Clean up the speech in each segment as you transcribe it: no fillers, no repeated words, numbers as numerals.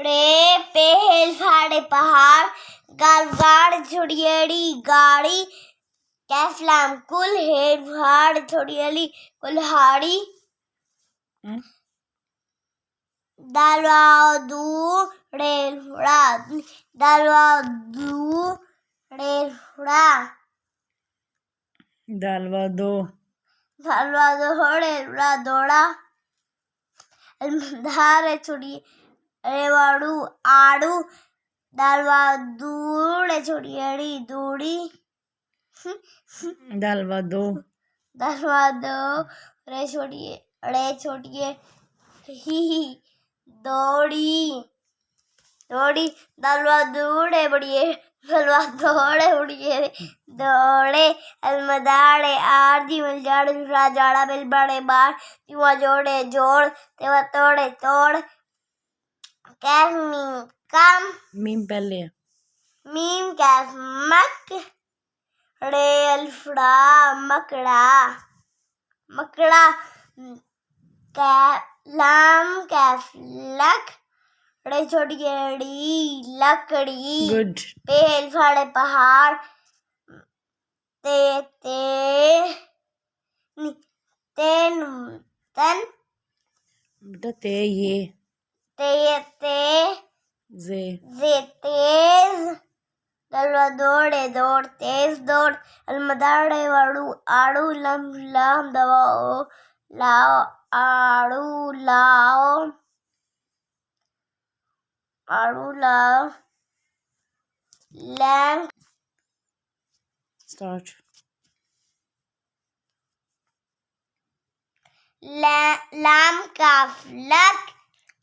रे पेल फाड़े पहाड़ गाल गाड़ छुड़ियड़ी गाड़ी कैफलाम कुल हेर भाड़ छुड़ियली कुल्हाड़ी दालवा दू रेलुड़ा दालवा दू रेलुड़ा दालवा दो रेलुड़ा दौड़ा धारे छुड़ी रेवाड़ू आड़ू दालवा दूड़े छुड़ियड़ी दूड़ी दालवा दो रे छोड़िए ही दौड़ी दालवा दूड़े बढ़िए दालवा दौड़े बढ़िए दौड़े अलमदाड़े आरजी मिल जाड़े राजाड़ा बिल बड़े बार तिवा जोड़े जोड़ तेवा तोड़े तोड़ कैफ मीम कम मीम पहले है मीम कैफ मक रे अल्फड़ा मकड़ा लाम कैफ लक रे छोड़ियड़ी लकड़ी गुड पेल फाड़े पहाड़ तन बेटा ते ये जे तेज दलवा दौड़े दौड़ तेज दौड़ अलमदाड़े वाड़ू आड़ू लम लम दवाओ लाओ आड़ू लाओ लैंग स्टार्ट लाम काफ लक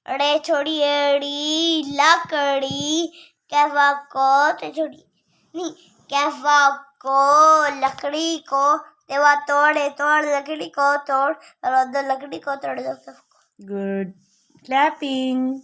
रे छोड़ियड़ी लकड़ी कैफा को ते छोड़ी नहीं कैफा को लकड़ी को तेवा तोड़े तोड़ लकड़ी को तोड़ और लकड़ी को तोड़ दो गुड क्लैपिंग